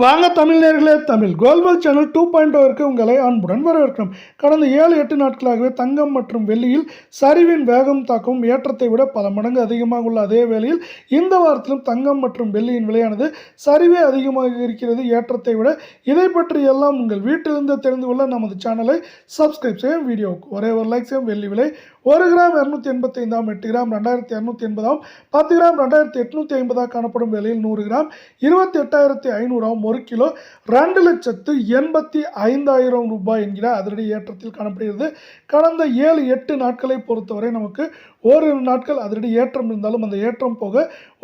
வாங்க தமிழ் நேயர்களே, தமிழ் கோல்வல் சேனல் 2.0ற்கு உங்களை அன்புடன் வரவேற்கிறோம். கடந்த 7-8 நாட்களாகவே தங்கம் மற்றும் வெள்ளியில் சரிவின் வேகம் தாக்கமும் ஏற்றத்தை விட பல மடங்கு அதிகமாக உள்ள அதே வேளையில் இந்த வாரத்திலும் தங்கம் மற்றும் வெள்ளியின் விலையானது சரிவே அதிகமாக இருக்கிறது ஏற்றத்தை விட. இதை பற்றி எல்லாம் உங்கள் வீட்டிலிருந்து தெரிந்து கொள்ள நமது சேனலை சப்ஸ்கிரைப் செய்யும். வீடியோவுக்கு ஒரே ஒரு லைக் செய்யும். வெள்ளி விலை 1 கிராம் 285, 8 கிராம் 2280, 10 கிராம் 2850 காணப்படும் வேளையில் 100 கிராம் 28,500 1 கிலோ 2,85,000 ரூபாய் என்கிற அதிரடி ஏற்றத்தில் காணப்படுகிறது. கடந்த 7-8 நாட்களை பொறுத்தவரை நமக்கு ஓரிரு நாட்கள் அதிரடி ஏற்றம் இருந்தாலும் அந்த ஏற்றம் போக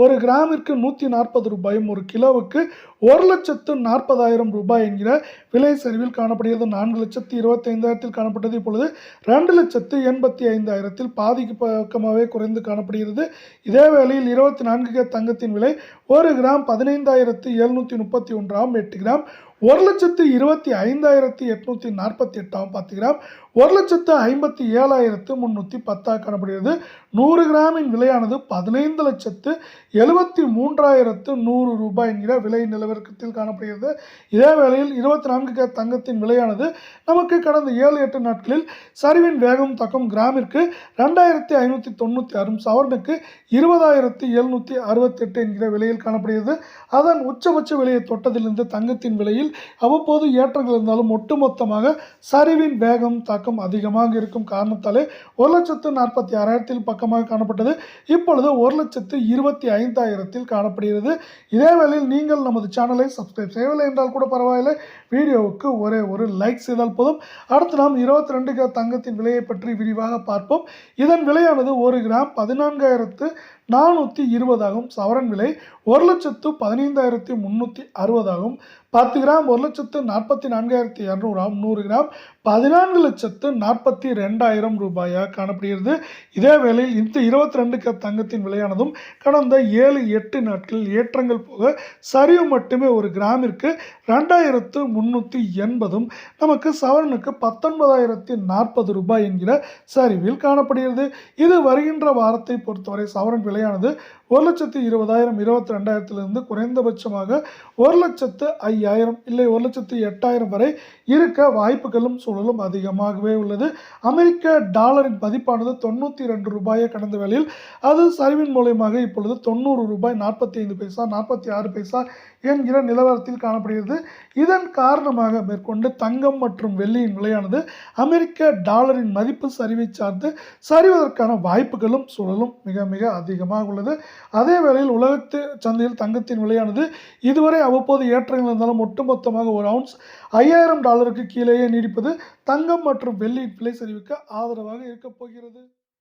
1 கிராமிற்கு 140 ரூபாயும் 1 கிலோவுக்கு 1,40,000 ரூபாய் என்கிற விலை சரிவில் காணப்படுகிறது. 4,25,000 காணப்பட்டது இப்பொழுது 2,85,000 பாதிக்கு பக்கமாகவே குறைந்து காணப்படுகிறது. இதே வேளையில் 24K தங்கத்தின் விலை 1 கிராம் 15,731, 8 கிராம் 1,25,848, 10 கிராம் 1,57,310 காணப்படுகிறது. 100 கிராமின் விலையானது 15,73,100 ரூபாய் என்கிற விலை நிலவரத்தில் காணப்படுகிறது. இதே வேளையில் 24K தங்கத்தின் விலையானது நமக்கு கடந்த 7-8 நாட்களில் சரிவின் வேகம் தாக்கம் கிராமிற்கு 2,596, சவரனுக்கு 20,768 என்கிற விலையில் காணப்படுகிறது. அதன் உச்சபட்ச விலையை தொட்டதிலிருந்து தங்கத்தின் விலையில் அவ்வப்போது ஏற்றங்கள் இருந்தாலும் ஒட்டுமொத்தமாக சரிவின் வேகம் தாக்கம் அதிகமாக இருக்கும் காரணத்தாலே 1,46,000 பக்கமாக காணப்பட்டது. இப்பொழுது 1,25,000 காணப்படுகிறது. இதே வேளையில் நீங்கள் நமது சேனலை சப்ஸ்கிரைப் செய்யவில்லை என்றால் கூட பரவாயில்லை, வீடியோவுக்கு ஒரே ஒரு லைக் செய்தால் போதும். அடுத்து நாம் 22K தங்கத்தின் விலையை பற்றி விரிவாக பார்ப்போம். இதன் விலையானது 1 கிராம் 14,420, சவரன் விலை 1,15,360, 10 கிராம் 1,44,200, 100 கிராம் 14,42,000 ரூபாயாக காணப்படுகிறது. இதே வேளையில் இந்த 22K தங்கத்தின் விலையானதும் கடந்த 7-8 நாட்களில் ஏற்றங்கள் போக சரிவு மட்டுமே 1 கிராமிற்கு 2,380, நமக்கு சவரனுக்கு 19,040 ரூபாய் என்கிற சரிவில் காணப்படுகிறது. இது வருகின்ற வாரத்தை பொறுத்தவரை சவரன் விலையானது 1,20,000 22,000 குறைந்தபட்சமாக 1,05,000 இல்லை 1,08,000 வரை இருக்க வாய்ப்புகளும் சூழலும் அதிகமாகவே உள்ளது. அமெரிக்க டாலரின் மதிப்பானது 92 ரூபாயை கடந்த வேளையில் அது சரிவின் மூலமாக இப்பொழுது 90 ரூபாய் 45 பைசா 46 பைசா என்கிற நிலவரத்தில் காணப்படுகிறது. இதன் காரணமாக மேற்கொண்டு தங்கம் மற்றும் வெள்ளியின் விலையானது அமெரிக்க டாலரின் மதிப்பு சரிவை சார்ந்து சரிவதற்கான வாய்ப்புகளும் சூழலும் மிக மிக அதிகமாக உள்ளது. அதே வேளையில் உலகத்து சந்தையில் தங்கத்தின் விலையானது இதுவரை அவ்வப்போது ஏற்றங்கள் இருந்தாலும் ஒட்டுமொத்தமாக ஒரு அவுன்ஸ் $5,000 கீழேயே நீடிப்பது தங்கம் மற்றும் வெள்ளியின் விலை சரிவுக்கு ஆதரவாக இருக்கப் போகிறது.